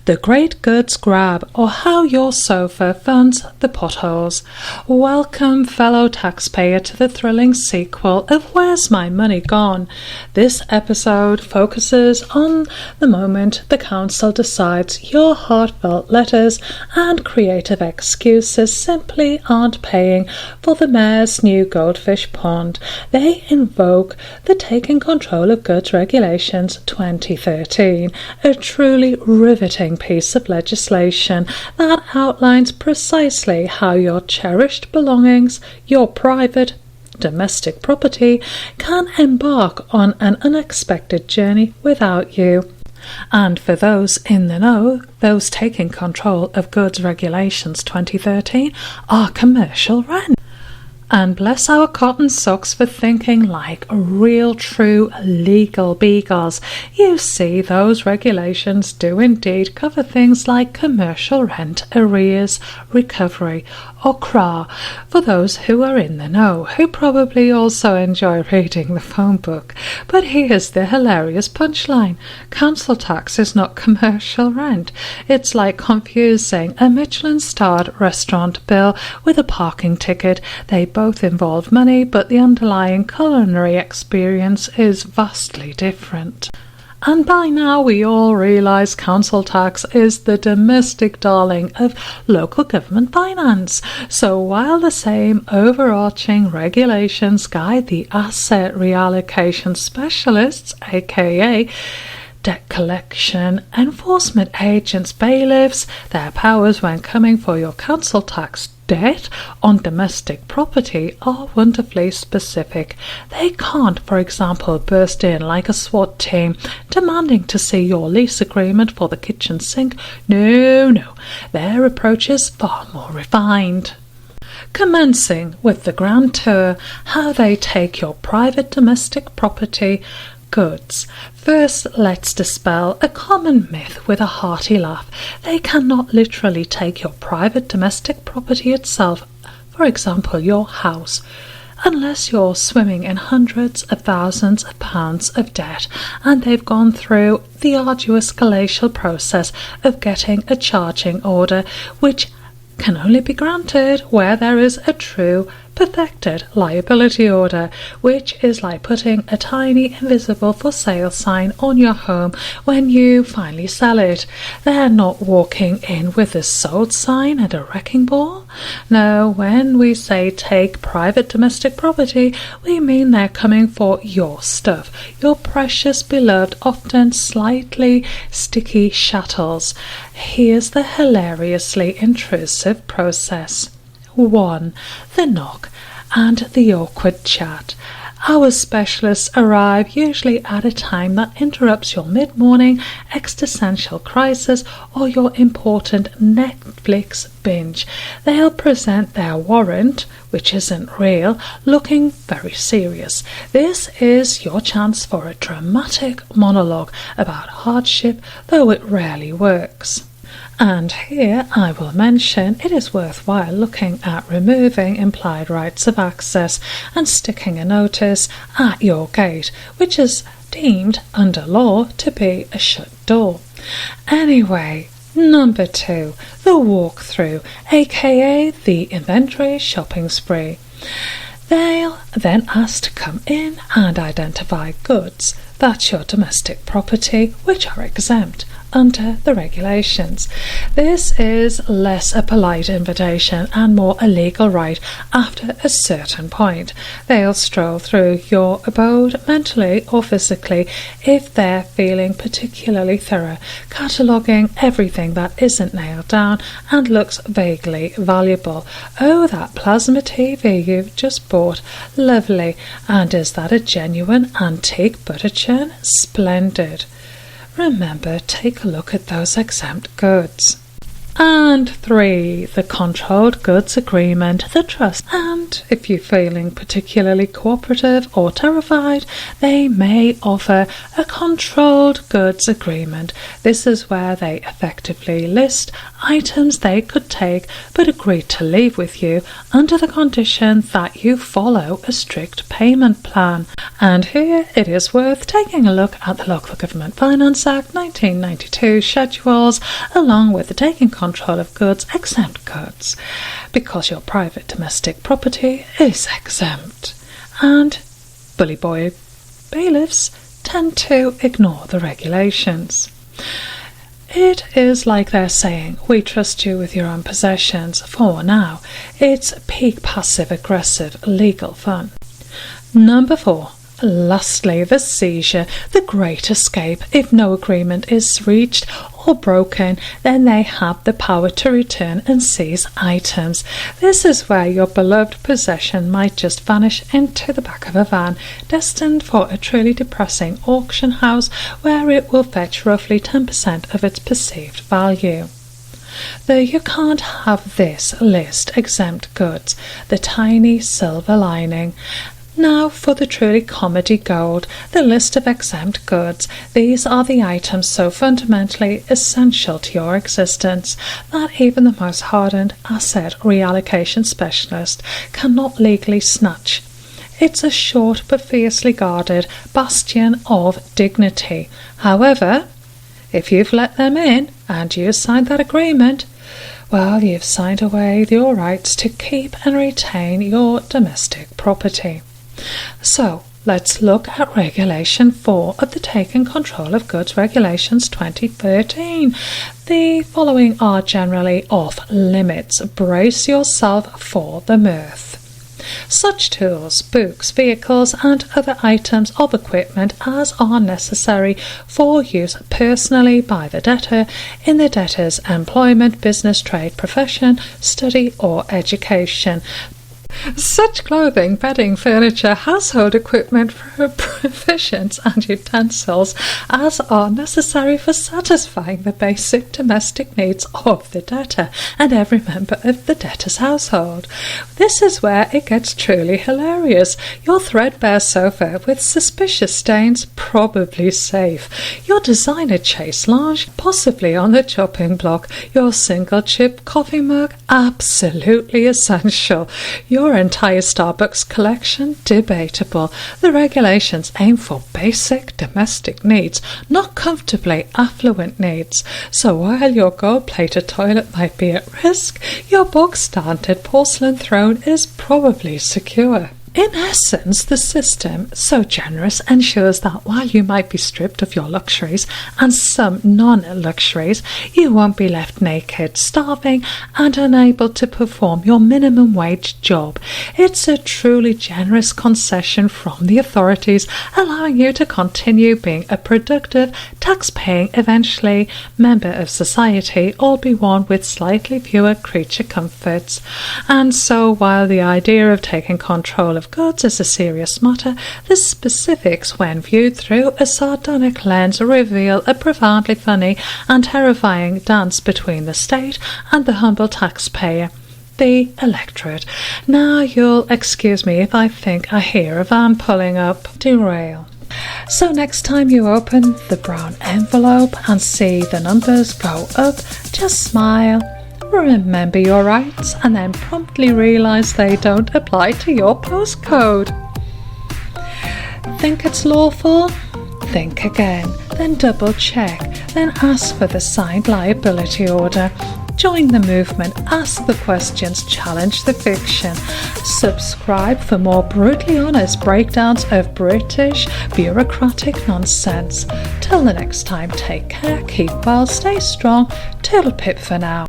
the great goods grab, or how your sofa funds the potholes. Welcome, fellow taxpayer, to the thrilling sequel of Where's My Money Gone? This episode focuses on the moment the council decides your heartfelt letters and creative excuses simply aren't paying for the mayor's new goldfish pond. They invoke the Taking Control of Goods Regulations 2013, a truly riveting piece of legislation that outlines precisely how your cherished belongings, your private domestic property, can embark on an unexpected journey without you. And for those in the know, those Taking Control of Goods Regulations 2013 are commercial rent. And bless our cotton socks for thinking like real true legal beagles. You see, those regulations do indeed cover things like commercial rent, arrears, recovery, or CRA, for those who are in the know, who probably also enjoy reading the phone book. But here's the hilarious punchline. Council tax is not commercial rent. It's like confusing a Michelin-starred restaurant bill with a parking ticket. They both involve money, but the underlying culinary experience is vastly different. And by now we all realise council tax is the domestic darling of local government finance. So while the same overarching regulations guide the asset reallocation specialists, aka debt collection enforcement agents, bailiffs, their powers when coming for your council tax debt on domestic property are wonderfully specific. They can't, for example, burst in like a SWAT team demanding to see your lease agreement for the kitchen sink. No, their approach is far more refined. Commencing with the grand tour, how they take your private domestic property goods. First, let's dispel a common myth with a hearty laugh. They cannot literally take your private domestic property itself, for example your house, unless you're swimming in hundreds of thousands of pounds of debt and they've gone through the arduous glacial process of getting a charging order, which can only be granted where there is a true perfected liability order, which is like putting a tiny invisible for sale sign on your home when you finally sell it. They're not walking in with a sold sign and a wrecking ball. No, when we say take private domestic property, we mean they're coming for your stuff, your precious beloved, often slightly sticky chattels. Here's the hilariously intrusive process. 1. The knock and the awkward chat. Our specialists arrive usually at a time that interrupts your mid-morning existential crisis or your important Netflix binge. They'll present their warrant, which isn't real, looking very serious. This is your chance for a dramatic monologue about hardship, though it rarely works. And here I will mention it is worthwhile looking at removing implied rights of access and sticking a notice at your gate, which is deemed under law to be a shut door. Anyway, number 2, the walkthrough, aka the inventory shopping spree. They'll then ask to come in and identify goods, that's your domestic property, which are exempt under the regulations. This is less a polite invitation and more a legal right after a certain point. They'll stroll through your abode mentally or physically if they're feeling particularly thorough, cataloguing everything that isn't nailed down and looks vaguely valuable. Oh, that plasma TV you've just bought, lovely. And is that a genuine antique butter churn? Splendid. Remember, take a look at those exempt goods. And 3, the controlled goods agreement, the trust. And if you're feeling particularly cooperative or terrified, they may offer a controlled goods agreement. This is where they effectively list items they could take but agreed to leave with you under the condition that you follow a strict payment plan. And here it is worth taking a look at the Local Government Finance Act 1992 schedules along with the taking control of goods exempt goods, because your private domestic property is exempt. And bully boy bailiffs tend to ignore the regulations. It is like they're saying, we trust you with your own possessions for now. It's peak passive-aggressive legal fun. Number 4. Lastly, the seizure, the great escape. If no agreement is reached or broken, then they have the power to return and seize items. This is where your beloved possession might just vanish into the back of a van, destined for a truly depressing auction house where it will fetch roughly 10% of its perceived value. Though you can't have this list exempt goods, the tiny silver lining. Now for the truly comedy gold, the list of exempt goods. These are the items so fundamentally essential to your existence that even the most hardened asset reallocation specialist cannot legally snatch. It's a short but fiercely guarded bastion of dignity. However, if you've let them in and you signed that agreement, well, you've signed away your rights to keep and retain your domestic property. So, let's look at Regulation 4 of the Taking Control of Goods Regulations 2013. The following are generally off limits. Brace yourself for the mirth. Such tools, books, vehicles and other items of equipment as are necessary for use personally by the debtor in the debtor's employment, business, trade, profession, study or education. Such clothing, bedding, furniture, household equipment, provisions and utensils as are necessary for satisfying the basic domestic needs of the debtor and every member of the debtor's household. This is where it gets truly hilarious. Your threadbare sofa with suspicious stains, probably safe. Your designer chaise lounge, possibly on the chopping block. Your single chip coffee mug, absolutely essential. Your entire Starbucks collection, debatable. The regulations aim for basic domestic needs, not comfortably affluent needs. So while your gold-plated toilet might be at risk, your bog-standard porcelain throne is probably secure. In essence, the system, so generous, ensures that while you might be stripped of your luxuries and some non-luxuries, you won't be left naked, starving and unable to perform your minimum wage job. It's a truly generous concession from the authorities, allowing you to continue being a productive, tax-paying, eventually member of society, albeit one with slightly fewer creature comforts. And so while the idea of taking control of goods is a serious matter, the specifics, when viewed through a sardonic lens, reveal a profoundly funny and terrifying dance between the state and the humble taxpayer, the electorate. Now you'll excuse me if I think I hear a van pulling up. Derail. So next time you open the brown envelope and see the numbers go up, just smile. Remember your rights and then promptly realise they don't apply to your postcode. Think it's lawful? Think again, then double check, then ask for the signed liability order. Join the movement, ask the questions, challenge the fiction. Subscribe for more brutally honest breakdowns of British bureaucratic nonsense. Till the next time, take care, keep well, stay strong, toodle pip for now.